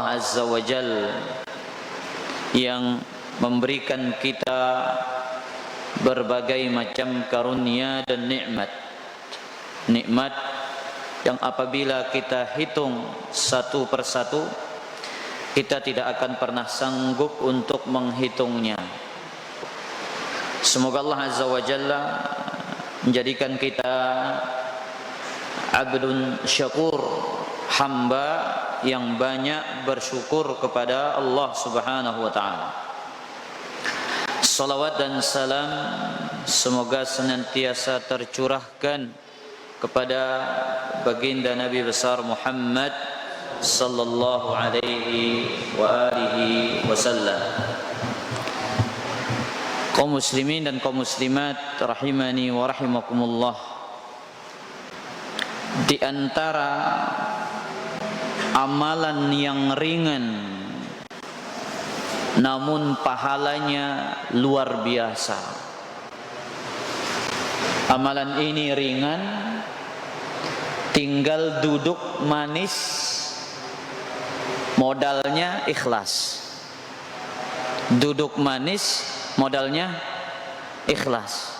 Allah Azza wa Jal yang memberikan kita berbagai macam karunia dan nikmat yang apabila kita hitung satu persatu kita tidak akan pernah sanggup untuk menghitungnya. Semoga Allah Azza wa Jalla menjadikan kita abdun syakur, hamba yang banyak bersyukur kepada Allah Subhanahu wa taala. Salawat dan salam semoga senantiasa tercurahkan kepada baginda Nabi besar Muhammad sallallahu alaihi wa alihi wasallam. Kaum muslimin dan kaum muslimat rahimani wa rahimakumullah, di antara amalan yang ringan namun pahalanya luar biasa. Amalan ini ringan, tinggal duduk manis, modalnya ikhlas. Duduk manis, modalnya ikhlas.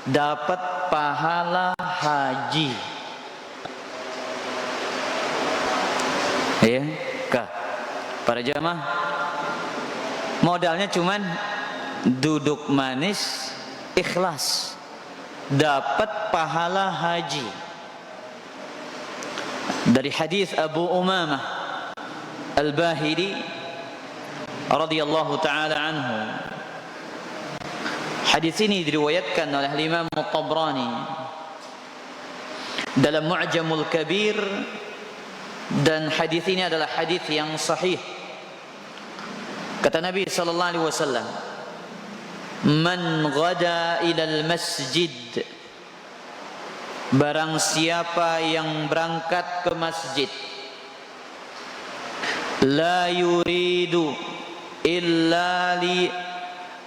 Dapat pahala haji. Ya, kah? Para jamaah, modalnya cuman duduk manis, ikhlas, dapat pahala haji. Dari hadis Abu Umamah Al-Bahili radhiyallahu taala anhu. Hadis ini diriwayatkan oleh Imam At-Tabrani dalam Mu'jamul Kabir, dan hadis ini adalah hadis yang sahih. Kata Nabi sallallahu alaihi wasallam, "Man ghada ilal masjid," barang siapa yang berangkat ke masjid, la yuridu illa li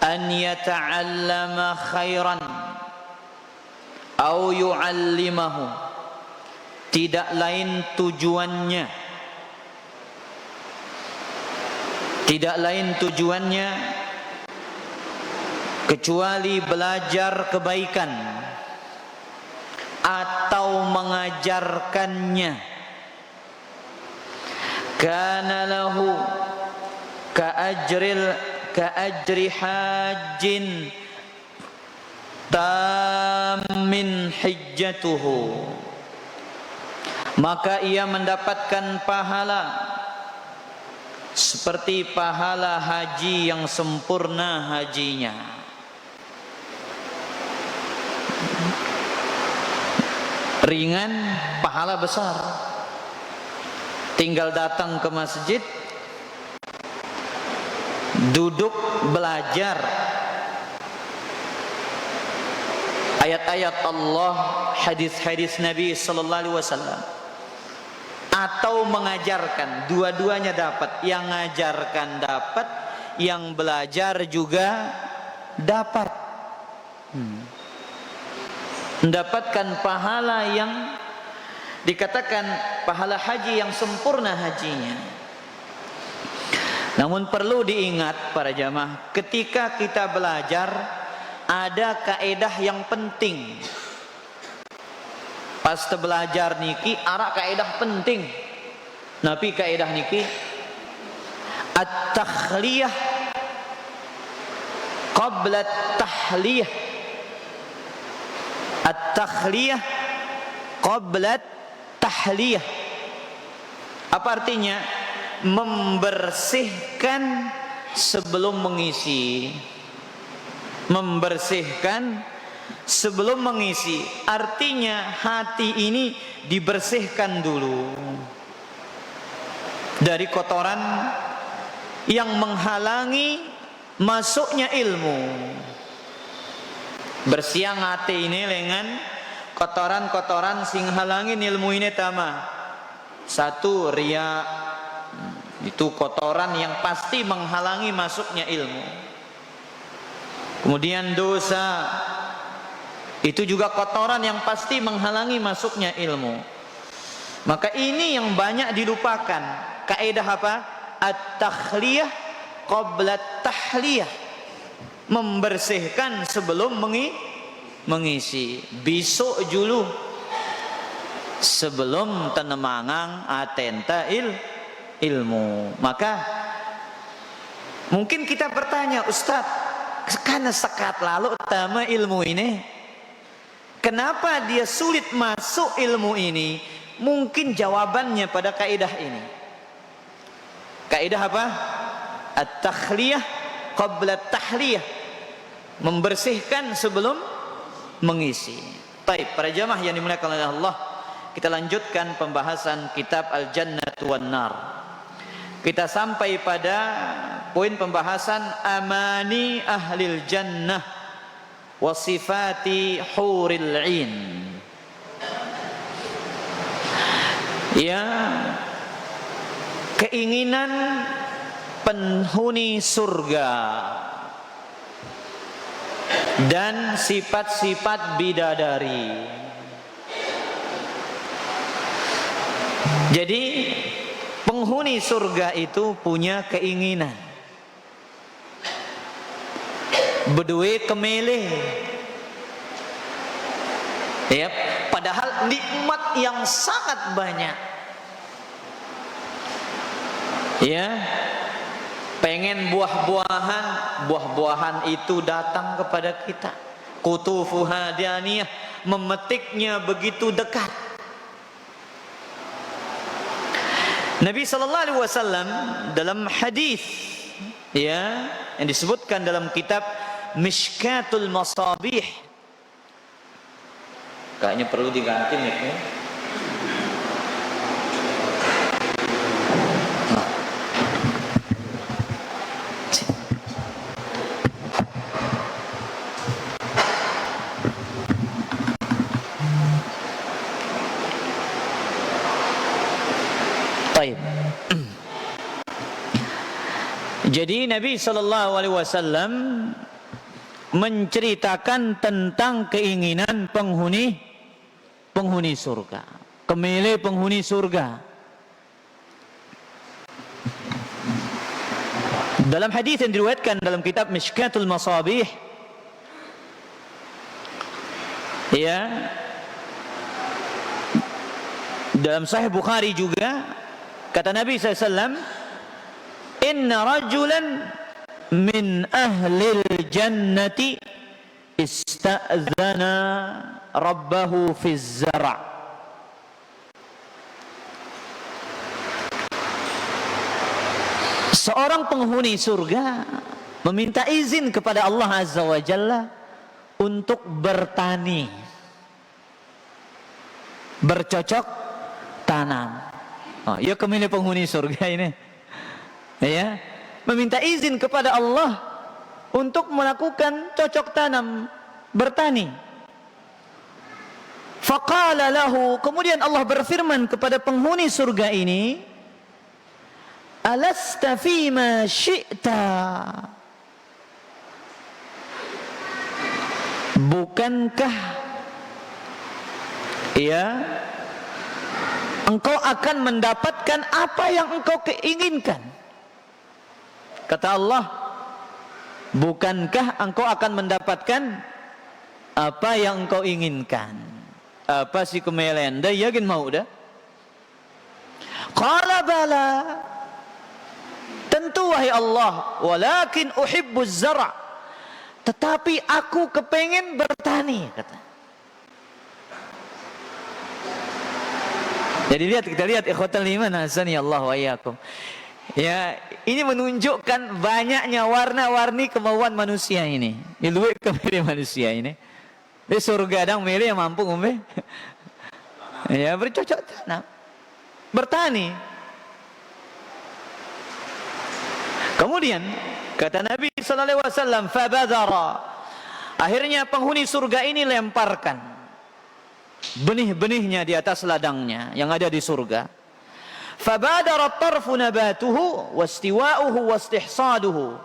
an yata'allama khairan au yu'allimahu, tidak lain tujuannya kecuali belajar kebaikan atau mengajarkannya, kana lahu ka'ajri hajjin tammin hijjatuhu, maka ia mendapatkan pahala seperti pahala haji yang sempurna hajinya. Ringan, pahala besar. Tinggal datang ke masjid, duduk belajar ayat-ayat Allah, hadis-hadis Nabi sallallahu alaihi wasallam, atau mengajarkan. Dua-duanya dapat. Yang mengajarkan dapat, yang belajar juga dapat. Mendapatkan pahala yang dikatakan pahala haji yang sempurna hajinya. Namun perlu diingat para jamaah, ketika kita belajar ada kaedah yang penting. Pas belajar niki ara kaedah penting. Nabi kaedah niki at-takhliyah qabla at-tahliyah. At-takhliyah qabla at-tahliyah. Apa artinya? Membersihkan sebelum mengisi. Membersihkan sebelum mengisi, artinya hati ini dibersihkan dulu dari kotoran yang menghalangi masuknya ilmu. Bersiang hati ini dengan kotoran-kotoran sing halangin ilmu ini tama. Satu, riya, itu kotoran yang pasti menghalangi masuknya ilmu. Kemudian dosa, itu juga kotoran yang pasti menghalangi masuknya ilmu. Maka ini yang banyak dilupakan. Kaidah apa? at-takhliyah qabla tahliyah, membersihkan sebelum mengisi. Besok dulu sebelum tenemangang atenta ilmu. Maka mungkin kita bertanya, Ustaz, karena sekat lalu utama ilmu ini, kenapa dia sulit masuk ilmu ini? Mungkin jawabannya pada kaidah ini. Kaidah apa? At-takhliyah qabla tahliyah, membersihkan sebelum mengisi. Baik, para jamaah yang dimuliakan oleh Allah, kita lanjutkan pembahasan kitab Al-Jannatu wan Nar. Kita sampai pada poin pembahasan amani ahlil jannah wa sifati huril 'ain. Ya, keinginan penghuni surga dan sifat-sifat bidadari. Jadi penghuni surga itu punya keinginan berdua kemeleh, ya, padahal nikmat yang sangat banyak, ya. Pengen buah-buahan itu datang kepada kita, kutufuha daniyah, memetiknya begitu dekat. Nabi sallallahu alaihi wasallam dalam hadis, ya, yang disebutkan dalam kitab Mishkatul Masabih, kayaknya perlu diganti mic-nya. Jadi Nabi sallallahu alaihi wasallam menceritakan tentang keinginan penghuni surga, kemilih penghuni surga. Dalam hadis yang diriwayatkan dalam kitab Mishkatul Masabih, ya, dalam Sahih Bukhari juga, kata Nabi SAW, inna rajulan min ahlil jannati ista'zana rabbahu fi zara'. Seorang penghuni surga meminta izin kepada Allah Azza wa Jalla untuk bertani, bercocok tanam. Oh, ya, kemilih penghuni surga ini, ya, meminta izin kepada Allah untuk melakukan cocok tanam, bertani. Faqala lahu, kemudian Allah berfirman kepada penghuni surga ini, alasta fima syi'ta, bukankah, ya, engkau akan mendapatkan apa yang engkau keinginkan? Kata Allah, bukankah engkau akan mendapatkan apa yang engkau inginkan? Apa sih kemelehan? Dah yakin mau dah? Qala bala, tentu wahai Allah, walakin uhibbuz zara', tetapi aku kepengen bertani, kata. Jadi kita lihat ikhwatal iman, hasani Allah wa iyyakum. Ya, ini menunjukkan banyaknya warna-warni kemauan manusia ini. Iluwe kemilih manusia ini. Di surga dang milih yang mampu ngombe. Ya, bercocok tanam, bertani. Kemudian kata Nabi sallallahu alaihi wasallam, fabadara, akhirnya penghuni surga ini lemparkan benih-benihnya di atas ladangnya yang ada di surga. Fabadara tarfu nabatuhu wastiwa'uhu wastihsaduhu,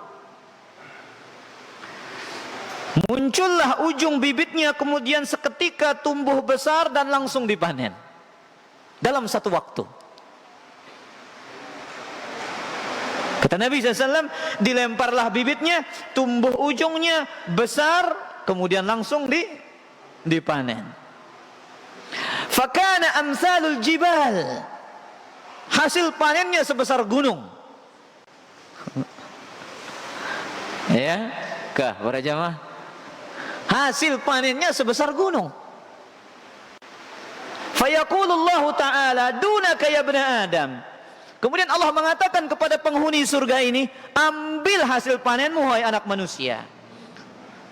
muncullah ujung bibitnya, kemudian seketika tumbuh besar dan langsung dipanen dalam satu waktu. Kata Nabi SAW, dilemparlah bibitnya, tumbuh ujungnya, besar, kemudian langsung dipanen. Fakana amsalul jibal, hasil panennya sebesar gunung. Ya, kah para jamaah? Hasil panennya sebesar gunung. Fayaqulullahu ta'ala dunaka ya ibna Adam. Kemudian Allah mengatakan kepada penghuni surga ini, ambil hasil panenmu wahai anak manusia.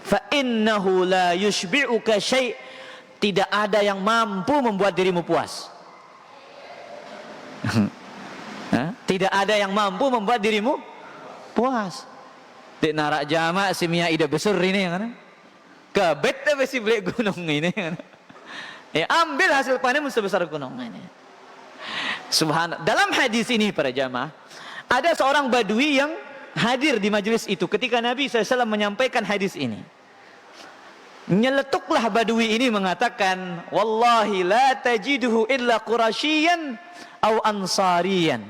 Fa innahu la yushbi'uka syai'. Tidak ada yang mampu membuat dirimu puas. Tidak ada yang mampu membuat dirimu puas. Di narak jama' simia ida besar ini kan. Kabet tapi si beli gunung ini kan. Ya, ambil hasil panenmu sebesar gunung ini. Subhanallah. Dalam hadis ini para jamaah, ada seorang badui yang hadir di majelis itu ketika Nabi SAW menyampaikan hadis ini. Nyeletuklah badui ini mengatakan, wallahi la tajiduhu illa qurasyian aw ansarian.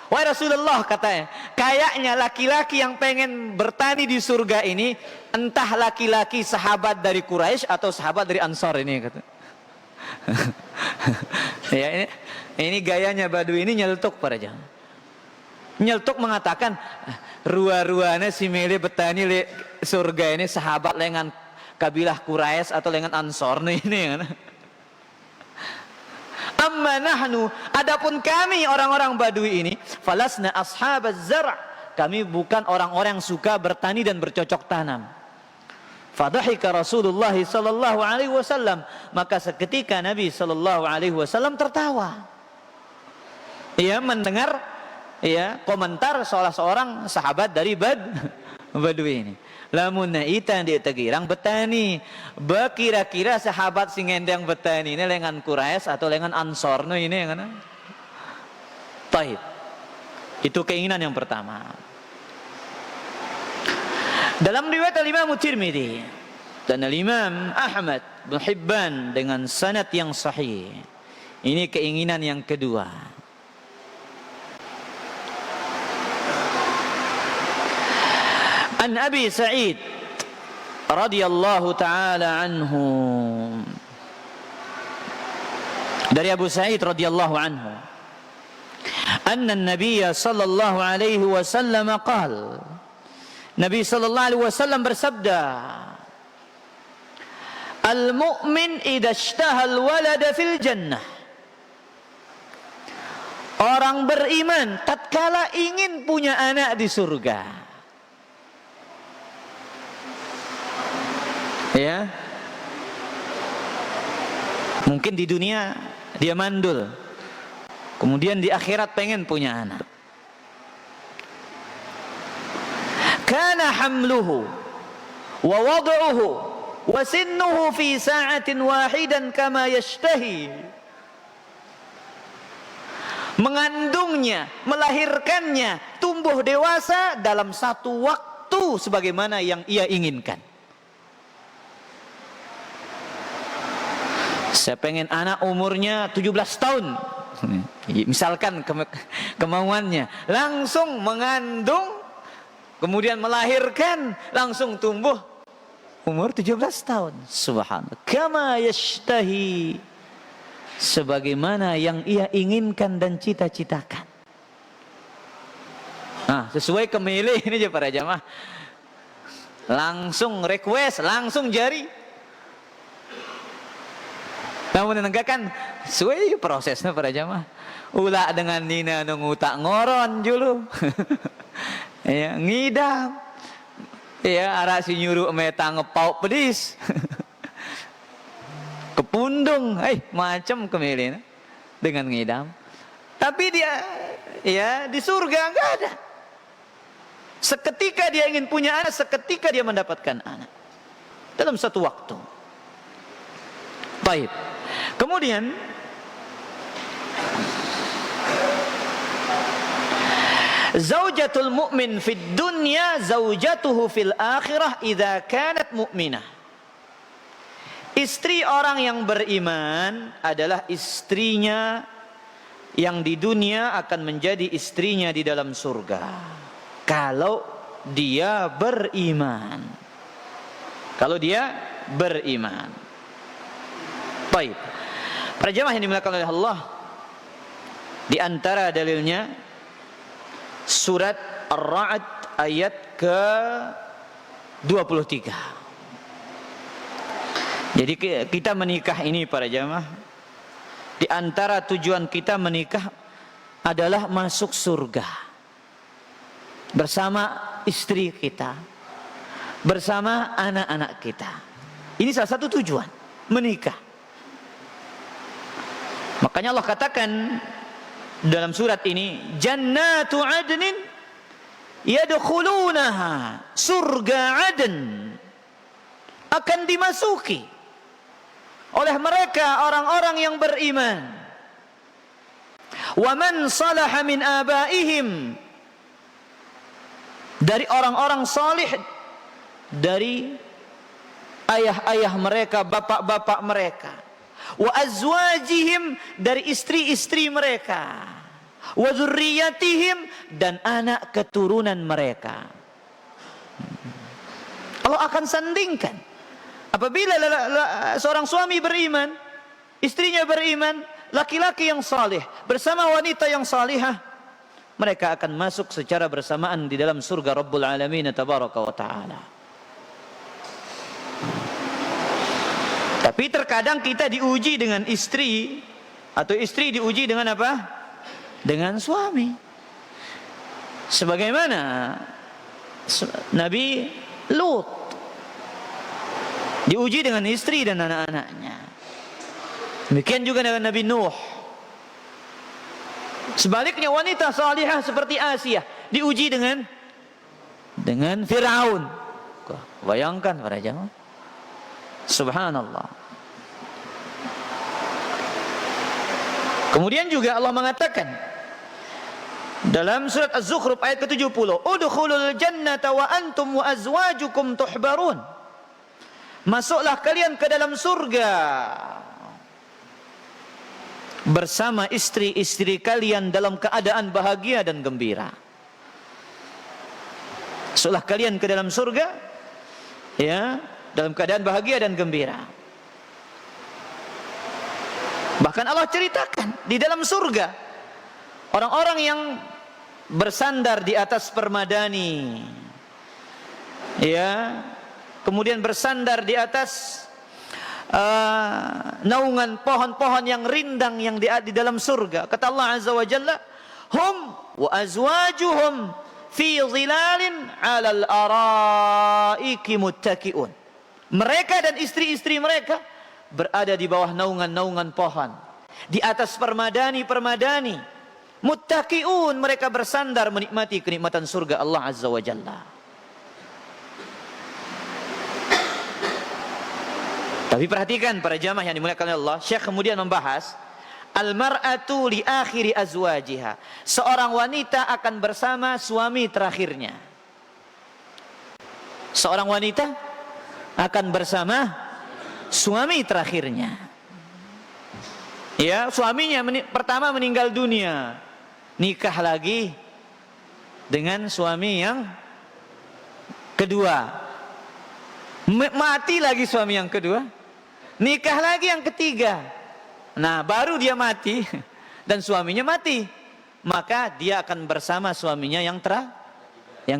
Wahai Rasulullah, katanya, kayaknya laki-laki yang pengen bertani di surga ini entah laki-laki sahabat dari Quraisy atau sahabat dari Ansar ini, kata. Ya, ini gayanya badui ini nyeletuk para jamaah. Nyeletuk mengatakan ruah-ruahnya si mele betani le surga ini sahabat lengan kabilah Quraisy atau lengan Ansor ini kan. Amma nahnu, adapun kami orang-orang badui ini, falasna ashabaz zar', kami bukan orang-orang yang suka bertani dan bercocok tanam. Fadhahika Rasulullah sallallahu alaihi wasallam, maka seketika Nabi sallallahu alaihi wasallam tertawa. Ia mendengar komentar salah seorang sahabat dari badui ini. Lamun naitan dia tegirang betani, bekira-kira sahabat sing endang betani ini lengan Quraisy atau lengan Ansor ini kan. Taib. Itu keinginan yang pertama. Dalam riwayat Imam Tirmidzi dan Imam Ahmad bin Hibban dengan sanad yang sahih. Ini keinginan yang kedua. An Abi Sa'id radhiyallahu ta'ala anhu, dari Abu Sa'id radhiyallahu anhu, anna an-nabiy sallallahu alaihi wasallam qala, Nabi sallallahu alaihi wasallam bersabda, al-mu'min idza ishtaha al-walada fil jannah, orang beriman tatkala ingin punya anak di surga. Ya, mungkin di dunia dia mandul, kemudian di akhirat pengen punya anak. Kana hamluhu wa wad'uhu wa sinnuhu fi sa'atin wahidan kama yashtahi. Mengandungnya, melahirkannya, tumbuh dewasa dalam satu waktu sebagaimana yang ia inginkan. Saya pengen anak umurnya 17 tahun. Misalkan kemauannya, langsung mengandung, kemudian melahirkan, langsung tumbuh umur 17 tahun. Subhanallah. Kama yashtahi, sebagaimana yang ia inginkan dan cita-citakan. Nah, sesuai kemilih ini aja para jamaah. Langsung request, langsung jari. Namun menegakkan sesuai prosesnya para jamaah. Ulah dengan nina nungutak ngoron dulu. Ya, ngidam. Ya, arah si nyuruh meta ngepau pedis. Kepundung, macam kemilin dengan ngidam. Tapi dia ya di surga enggak ada. Seketika dia ingin punya anak, seketika dia mendapatkan anak. Dalam satu waktu. Baik. Kemudian zaujatul mu'min fid dunya zaujatuhu fil akhirah idza kanat mu'minah. Istri orang yang beriman adalah istrinya yang di dunia akan menjadi istrinya di dalam surga kalau dia beriman. Kalau dia beriman. Baik. Para jemaah yang dimuliakan oleh Allah, di antara dalilnya surat Ar-Ra'd ayat ke-23. Jadi kita menikah ini para jemaah, di antara tujuan kita menikah adalah masuk surga bersama istri kita, bersama anak-anak kita. Ini salah satu tujuan menikah. Makanya Allah katakan dalam surat ini, jannatu adnin yadkhulunaha, surga Aden akan dimasuki oleh mereka orang-orang yang beriman. Wa man salaha min abaihim, dari orang-orang salih dari ayah-ayah mereka, bapak-bapak mereka. Wa azwajihim, dari istri-istri mereka. Wa dzurriyyatihim, dan anak keturunan mereka. Allah akan sandingkan. Apabila seorang suami beriman, istrinya beriman, laki-laki yang saleh bersama wanita yang salihah, mereka akan masuk secara bersamaan di dalam surga Rabbul Alamin tabaraka wa ta'ala. Tapi terkadang kita diuji dengan istri, atau istri diuji dengan apa? Dengan suami. Sebagaimana Nabi Lut diuji dengan istri dan anak-anaknya. Demikian juga dengan Nabi Nuh. Sebaliknya wanita salihah seperti Asia diuji dengan Firaun. Bayangkan para jemaah. Subhanallah. Kemudian juga Allah mengatakan dalam surat Az-Zukhruf ayat ke-70, udkhulul jannata wa antum wa azwajukum tuhbarun. Masuklah kalian ke dalam surga bersama istri-istri kalian dalam keadaan bahagia dan gembira. Masuklah kalian ke dalam surga, ya, dalam keadaan bahagia dan gembira. Bahkan Allah ceritakan di dalam surga orang-orang yang bersandar di atas permadani, ya, kemudian bersandar di atas naungan pohon-pohon yang rindang yang di dalam surga. Kata Allah Azza wa Jalla, hum wa azwajuhum fi zilalin 'alal araiki muttaqiun. Mereka dan istri-istri mereka berada di bawah naungan-naungan pohon, di atas permadani-permadani. Muttaqiun, mereka bersandar menikmati kenikmatan surga Allah Azza wa Jalla. Tapi perhatikan para jamaah yang dimuliakan oleh Allah, Syekh kemudian membahas al-mar'atu li akhiri azwajiha. Seorang wanita akan bersama suami terakhirnya. Seorang wanita akan bersama suami terakhirnya. Ya, suaminya pertama meninggal dunia, nikah lagi dengan suami yang kedua. Mati lagi suami yang kedua, nikah lagi yang ketiga. Nah, baru dia mati dan suaminya mati, maka dia akan bersama suaminya yang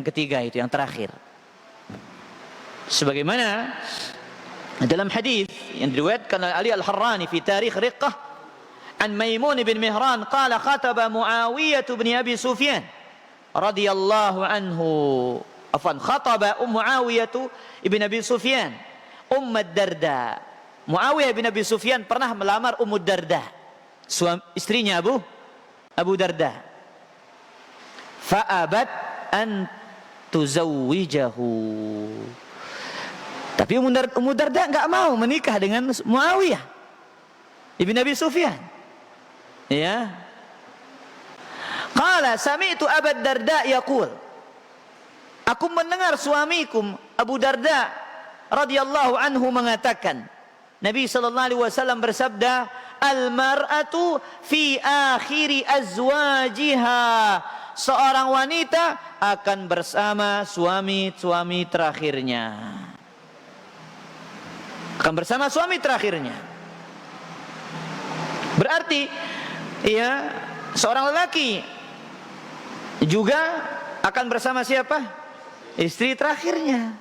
ketiga, itu yang terakhir. Sebagaimana dalam hadis yang diriwayatkan oleh Ali Al-Harrani fi Tarikh Riqqah an Maimun bin Mihran qala khataba Muawiyah bin Abi Sufyan radhiyallahu anhu, afwan, khataba Muawiyah bin Abi Sufyan Darda. Muawiyah bin Abi Sufyan pernah melamar Darda, istrinya Abu Darda. Fa'abat an tuzawwijahu. Tapi Ummu Darda enggak mau menikah dengan Muawiyah ibn Abi Sufyan. Ya. Qala sami'tu Abu Darda yaqul, aku mendengar suamiku Abu Darda radhiyallahu anhu mengatakan, Nabi sallallahu alaihi wasallam bersabda, al-mar'atu fi akhiri azwajiha. Seorang wanita akan bersama suami terakhirnya. Akan bersama suami terakhirnya. Berarti ya, seorang lelaki juga akan bersama siapa? Istri terakhirnya.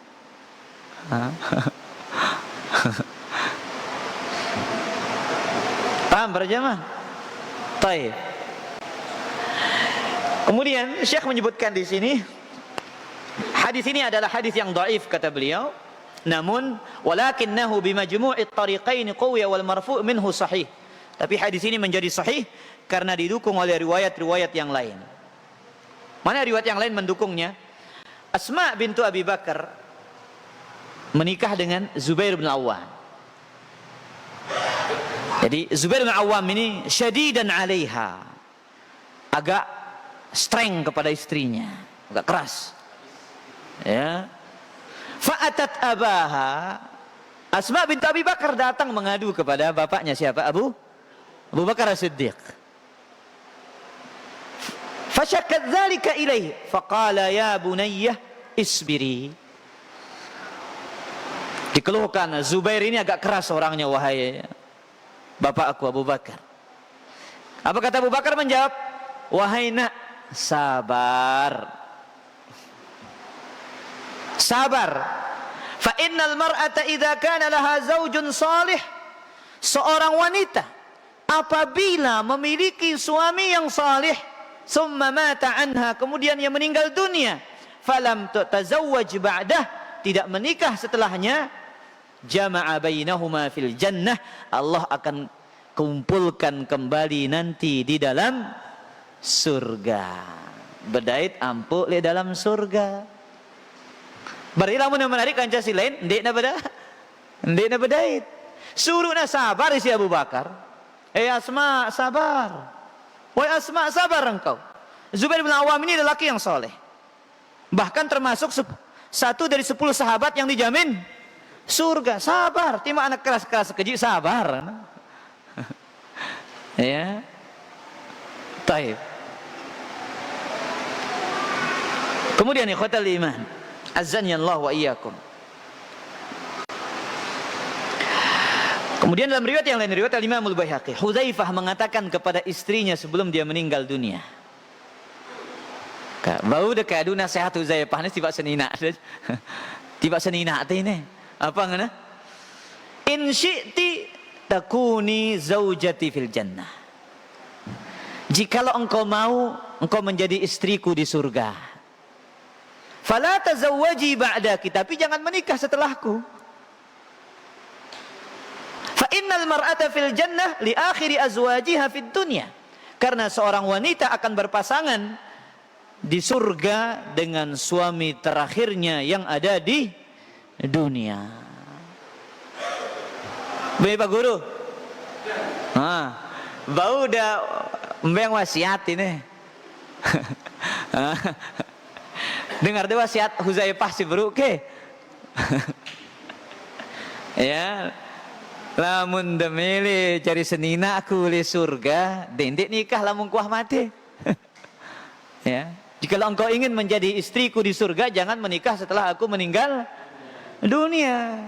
Paham para jamaah? Baik. Kemudian Syekh menyebutkan di sini, hadis ini adalah hadis yang dhaif kata beliau. Namun walakinnahu bimajmu'i at-tariqain qawiy wal marfu' minhu sahih. Tapi hadis ini menjadi sahih karena didukung oleh riwayat-riwayat yang lain. Mana riwayat yang lain mendukungnya? Asma bintu Abi Bakar menikah dengan Zubair bin Awwam. Jadi Zubair bin Awwam ini syadidan 'alaiha. Agak streng kepada istrinya, agak keras. Ya. Fa'atat abaha. Asma bintu Abi Bakar datang mengadu kepada bapaknya siapa? Abu Bakar As-Siddiq. Fasyakat dzalika ilaihi faqala ya bunayyah isbiri. Dikeluhkan Zubair ini agak keras orangnya, wahai bapak aku Abu Bakar. Apa kata Abu Bakar menjawab? Wahai nak, sabar. Sabar. Fa innal mar'ata idza kana laha zaujun salih. Seorang wanita apabila memiliki suami yang salih, summa mata anha, kemudian ia meninggal dunia, falam tazawwaj ba'dah, tidak menikah setelahnya, jama'a bainahuma fil jannah, Allah akan kumpulkan kembali nanti di dalam surga. Bedait ampuk di dalam surga. Bari lamun menarik kanca si lain, ndek na bedait. Suruh na sabar si Abu Bakar. Asma sabar. Wahai Asma, sabar engkau. Zubair bin Awwam ini lelaki yang soleh. Bahkan termasuk satu dari 10 sahabat yang dijamin surga. Sabar. Tima anak keras-keras keji, sabar. Ya. Taib. Kemudian ikhwatal iman, azani Allah wa iyyakum. Kemudian dalam riwayat yang lain, riwayat Al-Imam Al-Baihaqi, Hudzaifah mengatakan kepada istrinya sebelum dia meninggal dunia. Bau dekat adu nasihat Hudzaifah ni tiba senina. Tiba senina teh ni. Apa ngana? In syi'ti takuni zaujati fil jannah. Jikalau engkau mau, engkau menjadi istriku di surga. Fala tazawwaji ba'daki, tapi jangan menikah setelahku. Fa innal mar'ata fil jannah li akhiri azwajiha fid dunya. Karena seorang wanita akan berpasangan di surga dengan suami terakhirnya yang ada di dunia. Baik Pak Guru. Bau dah mbeng wasiat ini. Dengar deh wasiat Hudzaifah si bro ke. Ya. Lamun demele cari senina aku li surga, dendek nikah lamun kuah mati. Ya. Jikalau engkau ingin menjadi istriku di surga, jangan menikah setelah aku meninggal dunia.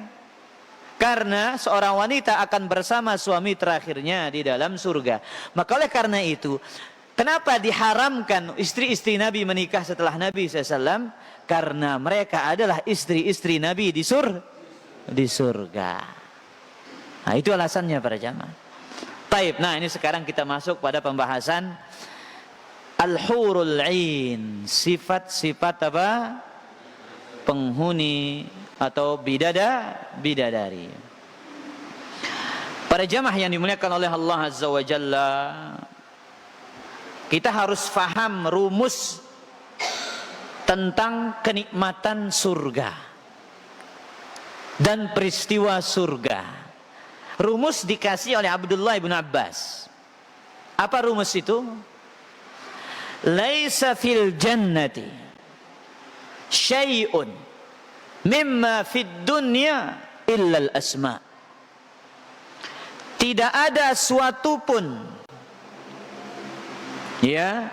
Karena seorang wanita akan bersama suami terakhirnya di dalam surga. Maka oleh karena itu, kenapa diharamkan istri-istri Nabi menikah setelah Nabi SAW? Karena mereka adalah istri-istri Nabi di surga. Nah, itu alasannya para jamaah. Taib. Nah, ini sekarang kita masuk pada pembahasan Al-Hurul Ain. Sifat-sifat apa? Penghuni atau bidadari. Para jamaah yang dimuliakan oleh Allah Azza wa Jalla, kita harus faham rumus tentang kenikmatan surga dan peristiwa surga. Rumus dikasih oleh Abdullah bin Abbas. Apa rumus itu? Laisa fil jannati syai'un mimma fid dunya illa al-asma. tidak ada suatu pun ya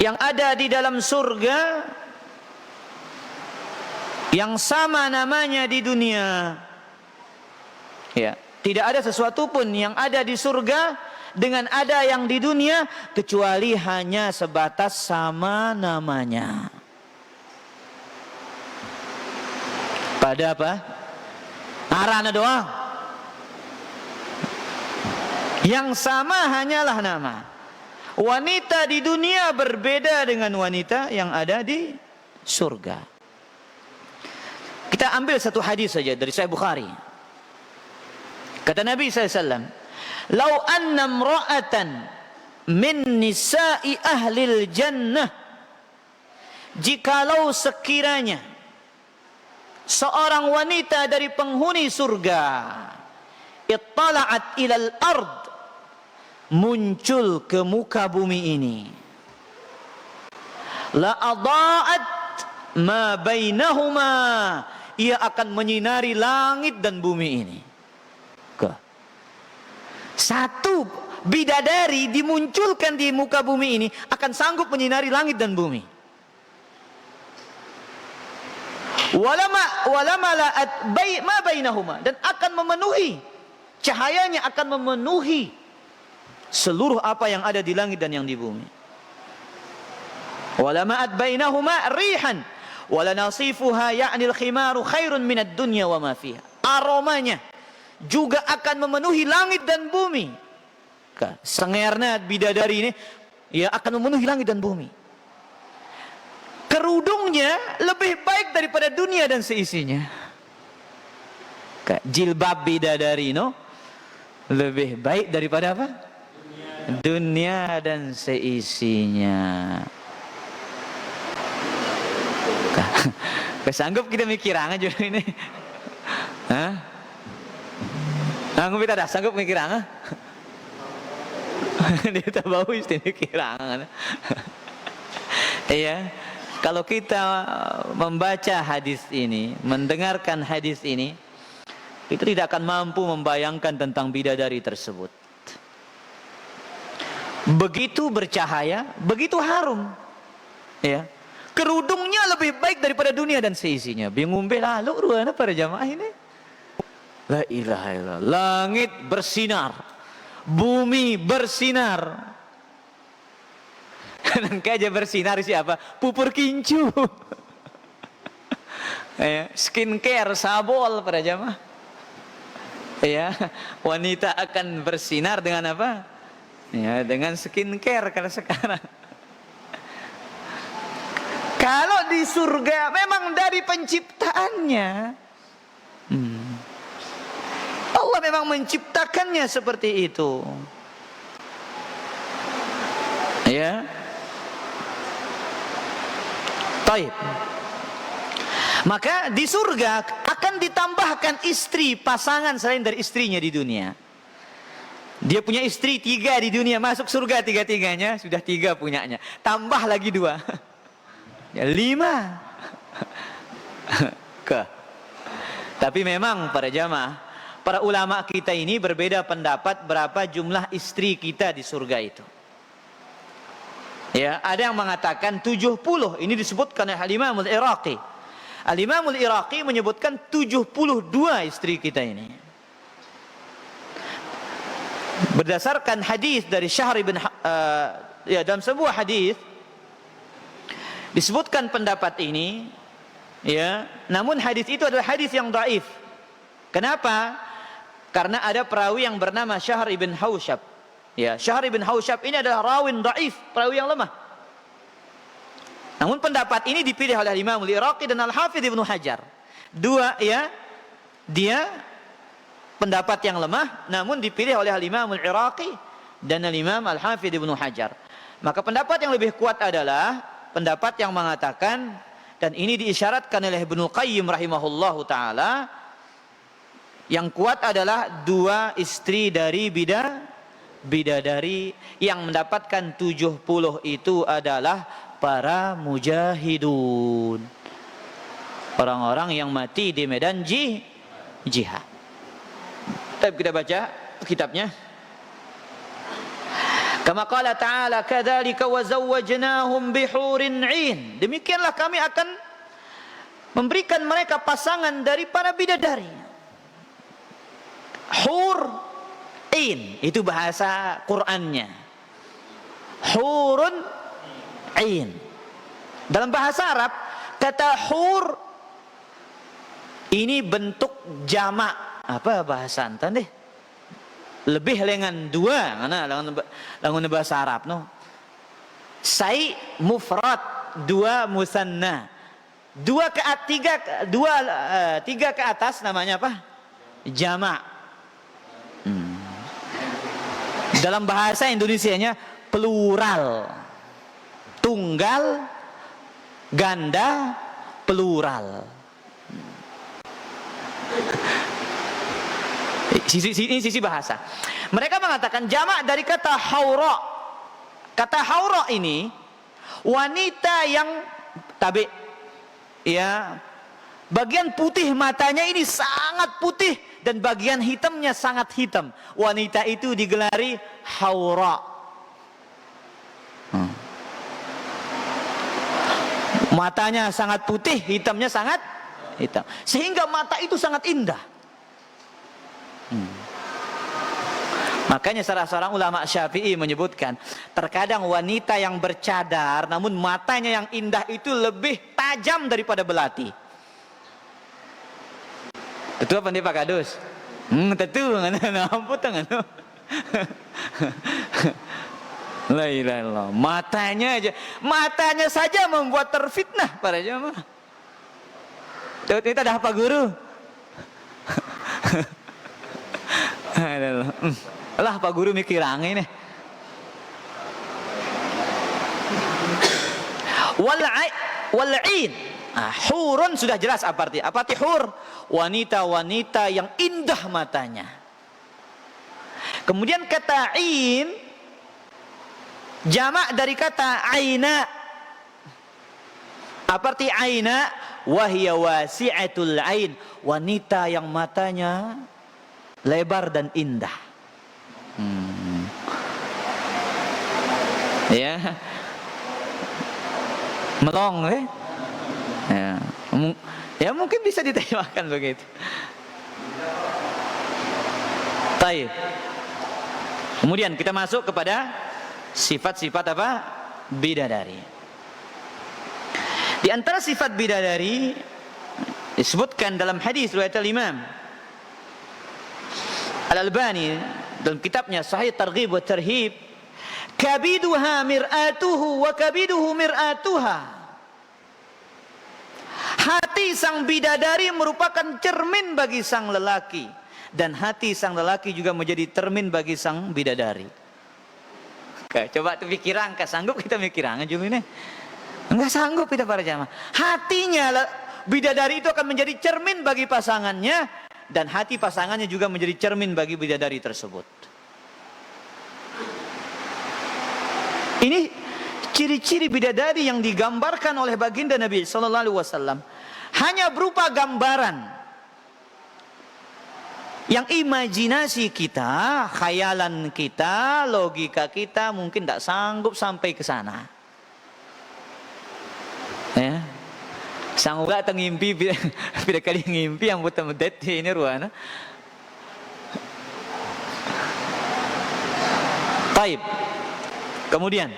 yang ada di dalam surga yang sama namanya di dunia. Ya, tidak ada sesuatu pun yang ada di surga dengan ada yang di dunia kecuali hanya sebatas sama namanya. Pada apa? Arana doang. Yang sama hanyalah nama. Wanita di dunia berbeda dengan wanita yang ada di surga. Kita ambil satu hadis saja dari Sahih Bukhari. Kata Nabi SAW, "Lau anna imra'atan min nisa'i ahlil jannah," jikalau sekiranya seorang wanita dari penghuni surga ittala'at ilal ard, muncul ke muka bumi ini, la adaa'at ma bainahuma, ia akan menyinari langit dan bumi ini. Satu bidadari dimunculkan di muka bumi ini akan sanggup menyinari langit dan bumi. Walama la'at ma bainahuma, dan akan memenuhi, cahayanya akan memenuhi seluruh apa yang ada di langit dan yang di bumi. Walama'at bainahuma rihan wala nasifuha ya'ni al-khimaru khairun minad dunya wa ma fiha. Aromanya juga akan memenuhi langit dan bumi. Sengerna bidadari ini ya akan memenuhi langit dan bumi. Kerudungnya lebih baik daripada dunia dan seisinya. Jilbab bidadari no lebih baik daripada apa? Dunia dan seisinya. Kesanggup kita mikir aja ini. Hah? Sanggup kita dah sanggup mikir aja. Dia tak bau istilah mikir aja. Iya. Kalau kita membaca hadis ini, mendengarkan hadis ini, kita tidak akan mampu membayangkan tentang bidadari tersebut. Begitu bercahaya, begitu harum. Ya. Kerudungnya lebih baik daripada dunia dan seisinya. Bingung lalu ruana para jamaah ini. La ilaha illallah. Langit bersinar, bumi bersinar. Nangka aja bersinar siapa? Pupur kincu. Skincare sabol para jamaah. Ya, wanita akan bersinar dengan apa? Ya, dengan skincare kalau sekarang. Kalau di surga memang dari penciptaannya, Allah memang menciptakannya seperti itu. Ya. Baik. Maka di surga akan ditambahkan istri, pasangan selain dari istrinya di dunia. Dia punya istri 3 di dunia, masuk surga 3-3-nya, sudah 3 punyanya. Tambah lagi 2. Ya 5. Tapi memang para jamaah, para ulama kita ini berbeda pendapat berapa jumlah istri kita di surga itu. Ya, ada yang mengatakan 70. Ini disebutkan oleh Al-Imam Al-Iraqi. Al-Imam Al-Iraqi menyebutkan 72 istri kita ini. Berdasarkan hadis dari Syahr bin dalam sebuah hadis disebutkan pendapat ini, ya, namun hadis itu adalah hadis yang dhaif. Kenapa? Karena ada perawi yang bernama Syahr bin Hausyab. Ya, Syahr bin Hausyab ini adalah rawin dhaif, perawi yang lemah. Namun pendapat ini dipilih oleh Imam Al-Iraqi dan Al-Hafidz Ibnu Hajar. Dua, ya, dia pendapat yang lemah, namun dipilih oleh Imam Al-Iraqi dan Imam Al-Hafidz Ibnu Hajar. Maka pendapat yang lebih kuat adalah pendapat yang mengatakan, dan ini diisyaratkan oleh Ibnu Qayyim rahimahullahu taala, yang kuat adalah 2 istri dari bidadari yang mendapatkan 70 itu adalah para mujahidun, orang-orang yang mati di medan jihad. Kita baca kitabnya. Kama qala ta'ala kadzalika wa zawwajnahum bihurin 'ain. Demikianlah kami akan memberikan mereka pasangan dari para bidadari. Hur 'ain itu bahasa Qur'annya. Hurun 'ain. Dalam bahasa Arab kata hur ini bentuk jamak. Apa bahasa antan deh? Lebih dengan dua, mana langun bahasa Arab no. Sai mufrad, dua musanna. Tiga ke atas namanya apa? Jamak. Dalam bahasa Indonesianya plural. Tunggal, ganda, plural. Ini sisi bahasa. Mereka mengatakan jamak dari kata haura. Kata haura ini wanita yang tabi, ya, bagian putih matanya ini sangat putih dan bagian hitamnya sangat hitam. Wanita itu digelari haura. Matanya sangat putih, hitamnya sangat hitam. Sehingga mata itu sangat indah. Makanya salah seorang ulama Syafi'i menyebutkan, terkadang wanita yang bercadar namun matanya yang indah itu lebih tajam daripada belati. Tentu apa nih Pak Kadus? Tentu ampun tangan. La ilaha illallah. Matanya saja membuat terfitnah para jemaah. Kita dah apa guru? Lah Pak Guru mikir angin nih. Wal'in. Hurun sudah jelas apa arti? Apa arti hur? Wanita-wanita yang indah matanya. Kemudian kata ain jamak dari kata aina. Apa arti aina? Wahya wasi'atul ain. Wanita yang matanya lebar dan indah. Ya, melong, ya mungkin bisa diterjemahkan begitu. Baik. Kemudian kita masuk kepada sifat-sifat apa? Bidadari. Di antara sifat bidadari disebutkan dalam hadis riwayat Imam Al-Albani dalam kitabnya Sahih Targhib wa Tarhib, kabiduha mir'atuhu wa kabiduhu mir'atuha. Hati sang bidadari merupakan cermin bagi sang lelaki, dan hati sang lelaki juga menjadi cermin bagi sang bidadari. Oke, coba tuh pikiran, sanggup kita pikiran jum ini? Enggak sanggup kita para jamaah. Hatinya bidadari itu akan menjadi cermin bagi pasangannya, dan hati pasangannya juga menjadi cermin bagi bidadari tersebut. Ini ciri-ciri bidadari yang digambarkan oleh baginda Nabi sallallahu alaihi wasallam hanya berupa gambaran yang imajinasi kita, khayalan kita, logika kita mungkin tidak sanggup sampai ke sana. Ya. Sanggup gak ngimpi bila kali ngimpi yang buta mudet ini ruana. Baik. Kemudian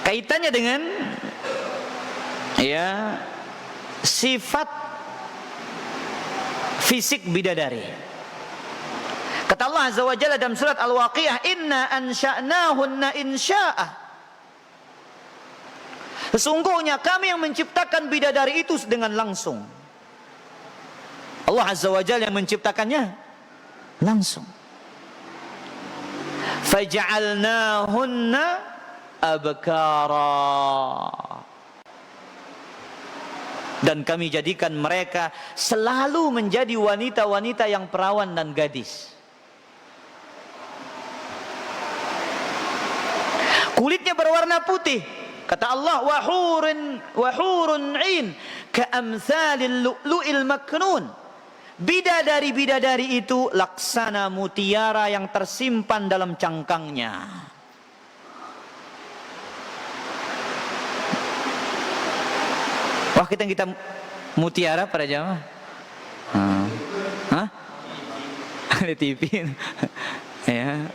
kaitannya dengan ya sifat fisik bidadari. Kata Allah Azza wa Jalla dalam surat Al-Waqiah, inna ansha'nahunna insya'a. Sesungguhnya kami yang menciptakan bidadari itu dengan langsung. Allah Azza wa Jalla yang menciptakannya langsung. Faja'alnahunna abkara. Dan kami jadikan mereka selalu menjadi wanita-wanita yang perawan dan gadis. Kulitnya berwarna putih. Kata Allah, wahurun 'ain ka'amsalil lu'lu'il maknun. Bidadari-bidadari itu laksana mutiara yang tersimpan dalam cangkangnya. Wah, kita mutiara para jamaah. Hah? Di TV. Ya.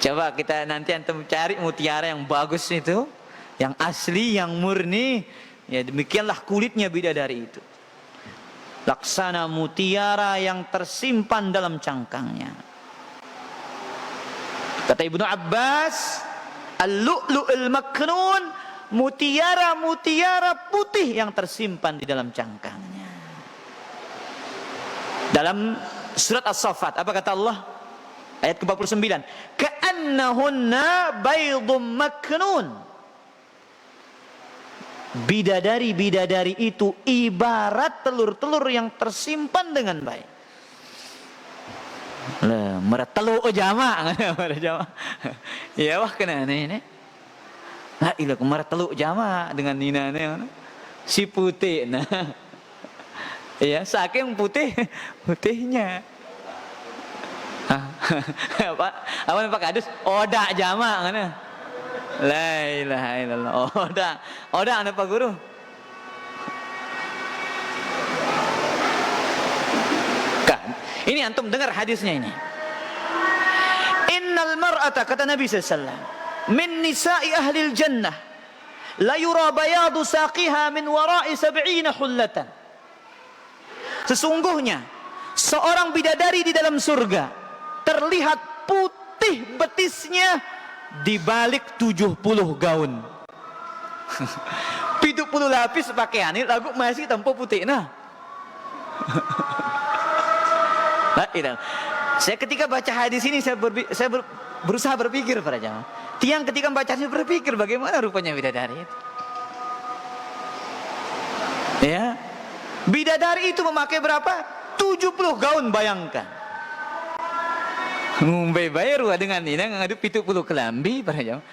Coba kita nanti antum cari mutiara yang bagus itu, yang asli, yang murni. Ya, demikianlah kulitnya bidadari itu. Laksana mutiara yang tersimpan dalam cangkangnya. Kata Ibnu Abbas, al-lu'lu'ul maknun, mutiara-mutiara putih yang tersimpan di dalam cangkangnya. Dalam surat As-Saffat, apa kata Allah? Ayat ke-49. Ka'annahunna baydun maknun. Bidadari-bidadari itu ibarat telur-telur yang tersimpan dengan baik. Lah, meratelu jama, ya wah kena ini. Lah ilah meratelu jama dengan nina si putih nah. Ya, saking putihnya. Apa Pak Kadus? Oda jama ngana. La ilaha illallah. Oda anu Pak Guru. Kan, ini antum dengar hadisnya ini. Innal mar'ata, kata Nabi sallallahu alaihi wasallam, min nisa'i ahlil jannah la yura bayadu saqiha min wara'i 70 hullatan. Sesungguhnya seorang bidadari di dalam surga terlihat putih betisnya di balik 70 gaun. 70 lapis pakaian ini lagu masih tanpa putih nah. Saya ketika baca hadis ini saya berusaha berpikir para jamaah. Tiang ketika membaca ini berpikir bagaimana rupanya bidadari itu. Ya. Bidadari itu memakai berapa? 70 gaun, bayangkan. Ngumbai bayar dengan ini ngadu 70 kelambi para jamaah.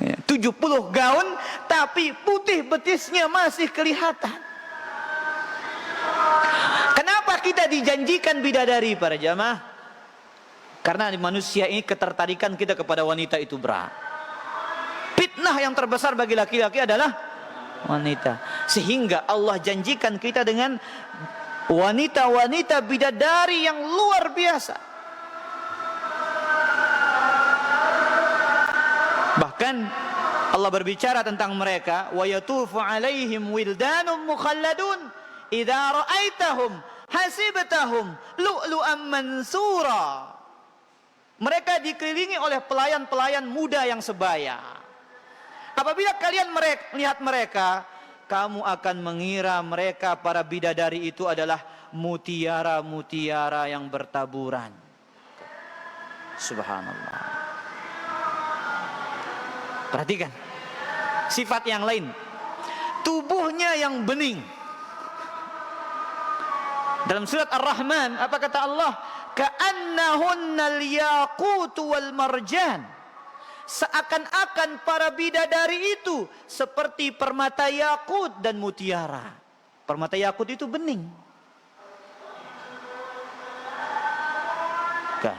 Ya, 70 gaun tapi putih betisnya masih kelihatan. Kenapa kita dijanjikan bidadari para jamaah? Karena manusia ini ketertarikan kita kepada wanita itu berat. Fitnah yang terbesar bagi laki-laki adalah wanita. Sehingga Allah janjikan kita dengan wanita-wanita bidadari yang luar biasa. Bahkan Allah berbicara tentang mereka, wa yatufu alaihim wildanun mukhalladun idza ra'aitahum hasibtahum lu'lu'an mansura. Mereka dikelilingi oleh pelayan-pelayan muda yang sebaya. Apabila kalian melihat mereka, kamu akan mengira mereka para bidadari itu adalah mutiara-mutiara yang bertaburan. Subhanallah. Perhatikan sifat yang lain, tubuhnya yang bening. Dalam surat Ar-Rahman apa kata Allah? Ka'annahunnal yaqut wal marjan. Seakan-akan para bidadari itu seperti permata yakut dan mutiara. Permata yakut itu bening. Kah?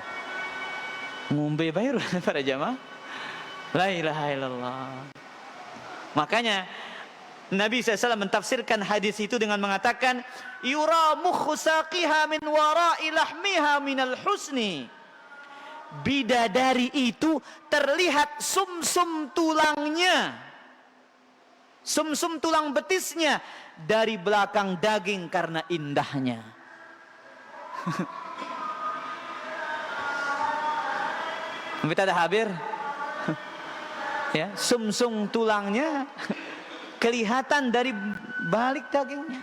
Ngumbe bayar para jamaah. La ilaha illallah. Makanya Nabi SAW mentafsirkan hadis itu dengan mengatakan, yura mukhu saqiha min wara'i lahmiha minal husni. Bidadari itu terlihat sumsum tulangnya, sumsum tulang betisnya dari belakang daging karena indahnya. Kita ada habir. Ya, sumsum tulangnya kelihatan dari balik dagingnya.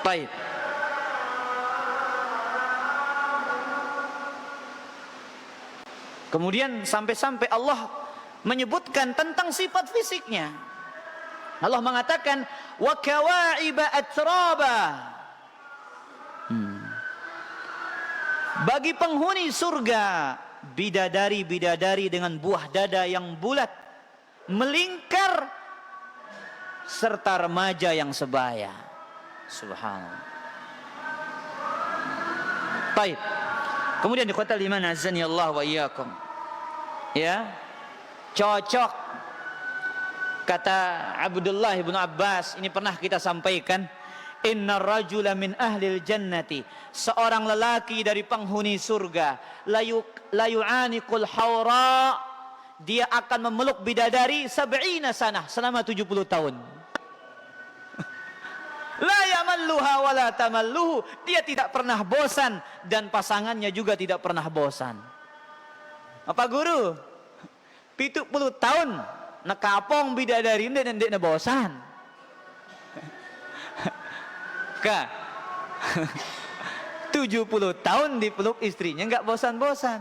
Baik. Kemudian sampai-sampai Allah menyebutkan tentang sifat fisiknya. Allah mengatakan wa kawa'iba atraba. Bagi penghuni surga, bidadari-bidadari dengan buah dada yang bulat, melingkar serta remaja yang sebaya. Subhanallah. Baik. Kemudian di kota liman azani Allah wa iyyakum. Ya. Cocok kata Abdullah bin Abbas, ini pernah kita sampaikan, innar rajula min ahlil jannati, seorang lelaki dari penghuni surga, la yu'aniqul haura, dia akan memeluk bidadari 70 sanah, selama 70 tahun. La yamalluha wa la tamalluhu, dia tidak pernah bosan dan pasangannya juga tidak pernah bosan. Apa guru? 70 tahun nakapong bidadari ndek na bosan. Ka 70 tahun dipeluk istrinya nggak bosan-bosan.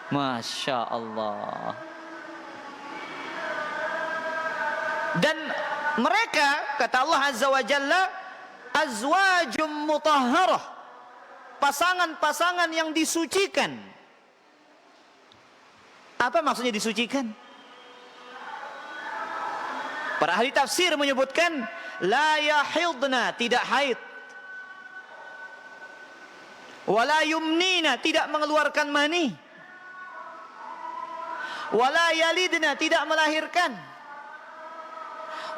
Masya Allah. Dan mereka, kata Allah Azza wa Jalla, azwajum mutahharah, pasangan-pasangan yang disucikan. Apa maksudnya disucikan? Para ahli tafsir menyebutkan la yahidna, tidak haid, wala yumnina, tidak mengeluarkan mani, wala yalidna, tidak melahirkan,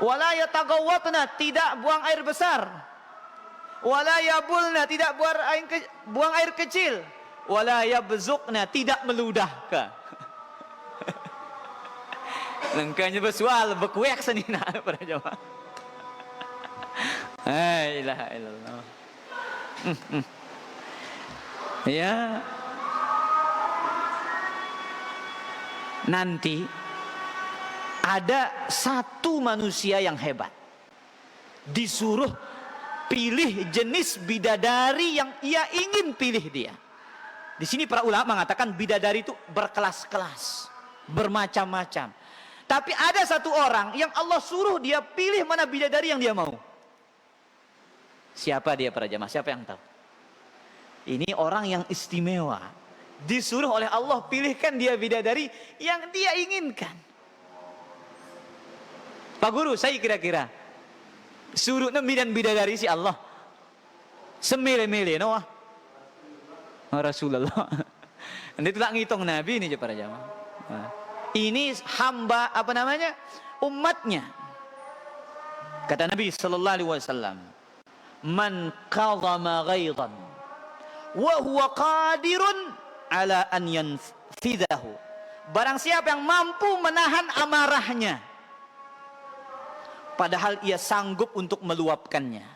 wala yatagawwatna, tidak buang air besar, wala yabulna, tidak buang air kecil, wala yabzuqna, tidak meludah. Lengkanya bersual berkuek senina pada jemaah. La ilaha illallah. Ya. Nanti ada satu manusia yang hebat, disuruh pilih jenis bidadari yang ia ingin pilih dia. Di sini para ulama mengatakan bidadari itu berkelas-kelas, bermacam-macam. Tapi ada satu orang yang Allah suruh dia pilih mana bidadari yang dia mau. Siapa dia para jamaah? Siapa yang tahu? Ini orang yang istimewa, disuruh oleh Allah pilihkan dia bidadari yang dia inginkan. Pak Guru, saya kira-kira suruh dan bidadari si Allah semile-mile no? Rasulullah. Ini tidak ngitung Nabi ini para jamaah. Ini hamba apa namanya? Umatnya. Kata Nabi sallallahu alaihi wasallam, "Man qadama ghaidan wa huwa qadirun ala an yanfidahu." Barang siapa yang mampu menahan amarahnya padahal ia sanggup untuk meluapkannya,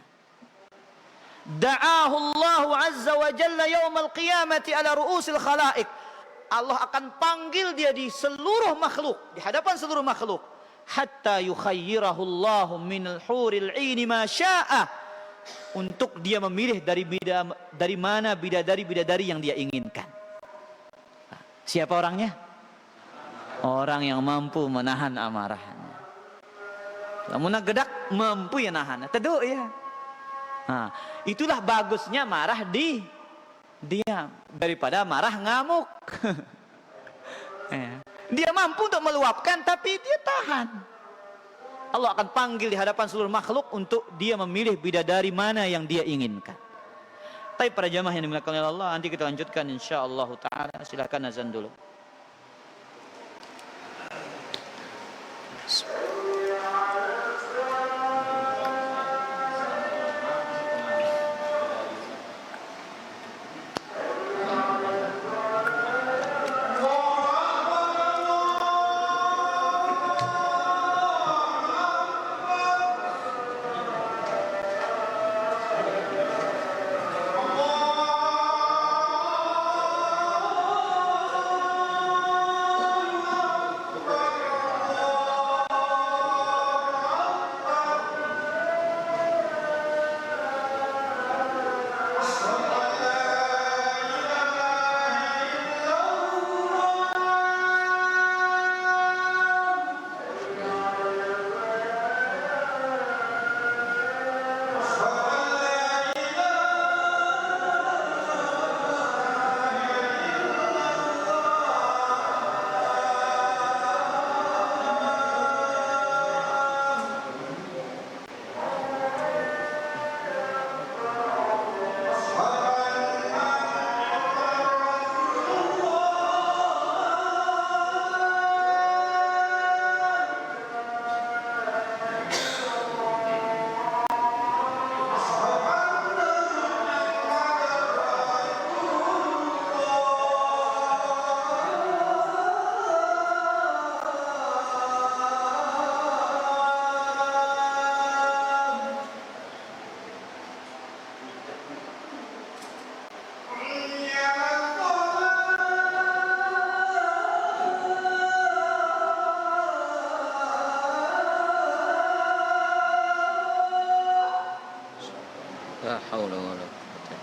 da'ahu Allah azza wa jalla yaumal qiyamati ala ru'usil khalaiq. Allah akan panggil dia di seluruh makhluk, di hadapan seluruh makhluk, hatta yukhayyirahu Allah minal huril 'aini ma syaa, untuk dia memilih dari mana bidadari yang dia inginkan. Siapa orangnya? Orang yang mampu menahan amarahnya. Lamun gedak mampu ya nahan, teduh ya. Nah, itulah bagusnya marah diam daripada marah ngamuk. Dia mampu untuk meluapkan tapi dia tahan. Allah akan panggil di hadapan seluruh makhluk untuk dia memilih bidadari mana yang dia inginkan. Tapi para jamaah yang dimuliakan oleh Allah, nanti kita lanjutkan insyaallah taala. Silakan azan dulu. haula wala quwwata.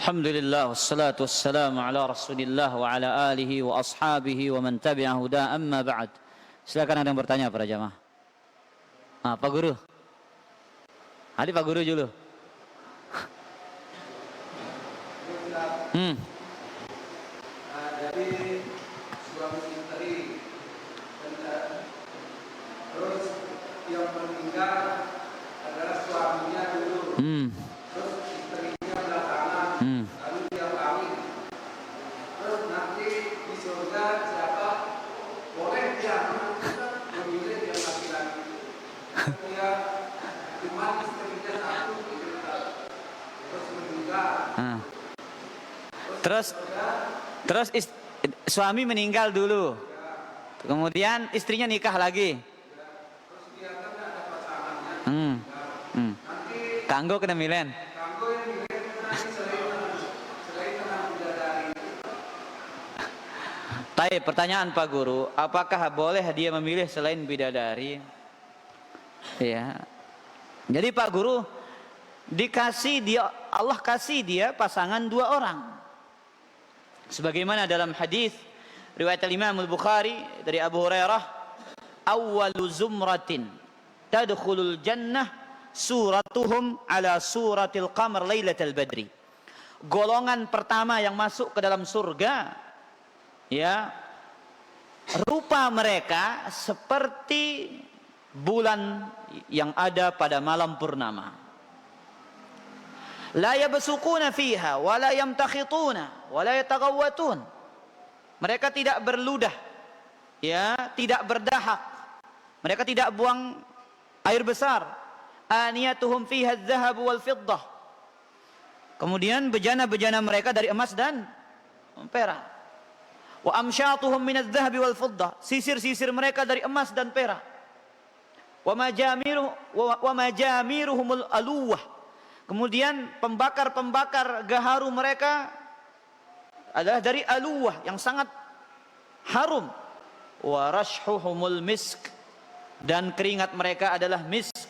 Alhamdulillah wassalatu wassalamu ala Rasulillah wa ala alihi wa ashabihi wa man tabi'a huda, amma ba'd. Silakan ada yang bertanya para jamaah. Pak Guru. Hadi Pak Guru dulu. Jadi suami istri terus yang meninggal adalah suaminya dulu. Terus istrinya belakangan. Lalu dia kawin. Terus nanti di surga siapa boleh dia memilih yang laki-laki. Dia cuma istrinya satu terus meninggal. Terus suami meninggal dulu. Kemudian istrinya nikah lagi. Terus dia kan ada pasangannya. Nanti Kanggo kena milen. kanggo yang milih nanti selain tenang bidadari. Baik, pertanyaan Pak Guru, apakah boleh dia memilih selain bidadari? Ya. Jadi Pak Guru Allah kasih dia pasangan 2 orang. Sebagaimana dalam hadis riwayat Imam Al-Bukhari dari Abu Hurairah, awwalu zumratin tadkhulul jannah suratuhum ala suratil qamar lailatal badri. Golongan pertama yang masuk ke dalam surga, ya, rupa mereka seperti bulan yang ada pada malam purnama. La yabsukuna fiha wa la yamtakhituna wa la yataghawwatun. Mereka tidak berludah, ya, tidak berdahak. Mereka tidak buang air besar. Aniyatuhum fiha adh-dhahab wal fiddah. Kemudian bejana-bejana mereka dari emas dan perak. Wa amsyatuhum min adh-dhahab wal fiddah. Sisir-sisir mereka dari emas dan perak. Wa majamiruhumul aluwah. Kemudian pembakar-pembakar gaharu mereka adalah dari aluwah yang sangat harum. Wa rashhuhumul misk, dan keringat mereka adalah misk.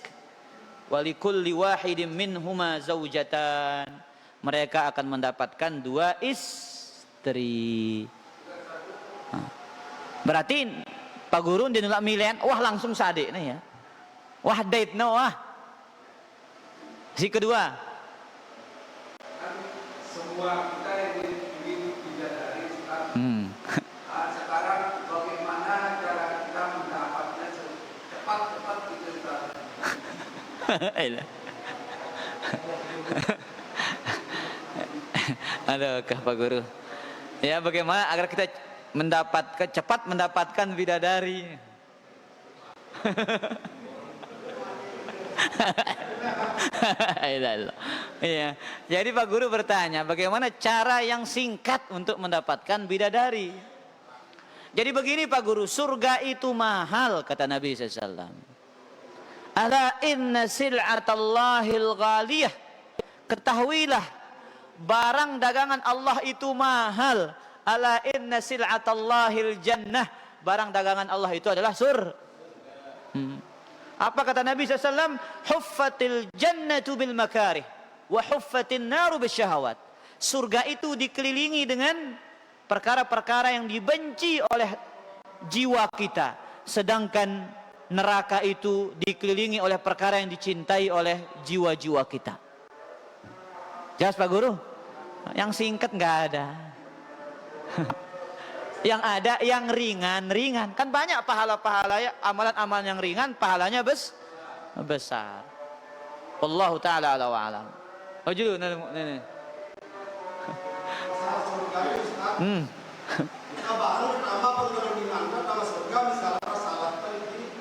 Wa likulli wahidin minhuma zaujatan. Mereka akan mendapatkan 2 istri. Berarti Pak Guru di nulak milen, wah langsung sadek nih ya. Wah date no wah. Si kedua, Kan semua kita yang ingin bidadari sekarang bagaimana cara kita mendapatnya cepat-cepat gitu Ustaz. Aduh, Pak Guru. Ya, bagaimana agar kita cepat mendapatkan bidadari? Iya. Jadi Pak Guru bertanya, bagaimana cara yang singkat untuk mendapatkan bidadari? Jadi begini Pak Guru, surga itu mahal kata Nabi SAW. Ala inna sil'atallahil ghaliyah. Ketahuilah barang dagangan Allah itu mahal. Ala inna sil'atallahil jannah. Barang dagangan Allah itu adalah surga. Apa kata Nabi SAW? Huffatil jannatu bil makarih wa huffatin naru bisyahawat. Surga itu dikelilingi dengan perkara-perkara yang dibenci oleh jiwa kita, sedangkan neraka itu dikelilingi oleh perkara yang dicintai oleh jiwa-jiwa kita. Jelas Pak Guru? Yang singkat nggak ada. Yang ada yang ringan-ringan. Kan banyak pahala-pahala ya, amalan-amalan yang ringan pahalanya besar. Wallahu taala ala wa alam. Oh dulu nenek.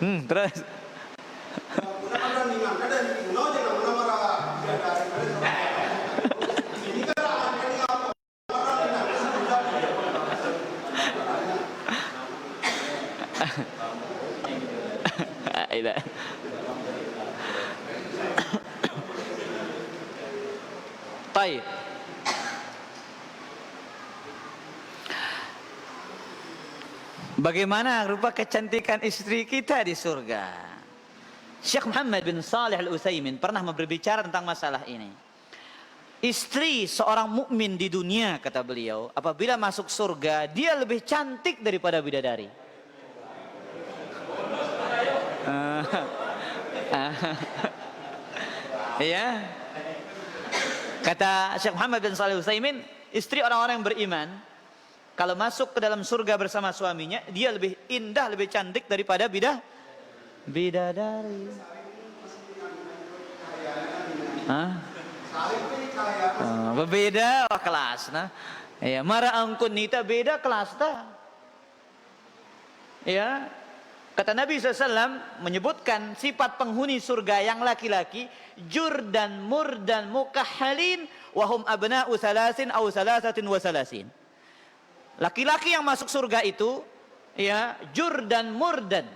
Terus Baik. Bagaimana rupa kecantikan istri kita di surga? Syekh Muhammad bin Shalih Al-Utsaimin pernah berbicara tentang masalah ini. Istri seorang mukmin di dunia, kata beliau, apabila masuk surga, dia lebih cantik daripada bidadari. Ya. Kata Syekh Muhammad bin Shalih Al-Utsaimin, istri orang-orang yang beriman kalau masuk ke dalam surga bersama suaminya, dia lebih indah, lebih cantik daripada bidadari. Berbeda kelas, nah. Ya, mara angkun nita beda kelas ta. Ya. Kata Nabi SAW menyebutkan sifat penghuni surga yang laki-laki, jurdan murdan mukahhalin wahum abna'u salasin aw salasatin wa salasin. Laki-laki yang masuk surga itu ya jurdan murdan,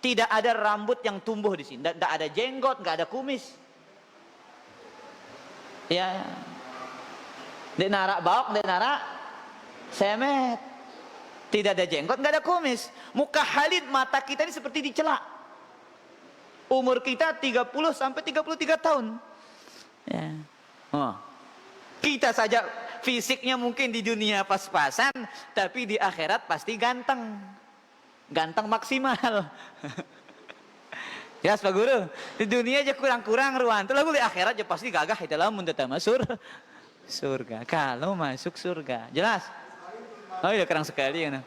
tidak ada rambut yang tumbuh di sini, tidak ada jenggot, nggak ada kumis. Ya, dek narak baok, dek narak semet, tidak ada jenggot, nggak ada kumis. Muka halid, mata kita ini seperti dicelak. Umur kita 30 sampai 33 tahun. Ya. Oh. Kita saja fisiknya mungkin di dunia pas-pasan, tapi di akhirat pasti ganteng. Ganteng maksimal. Ya, Pak Guru. Di dunia aja kurang-kurang ruang. Lalu di akhirat aja pasti gagah itu lah mun teu masuk surga. Kalau masuk surga. Jelas? Oh iya, kurang sekali ya.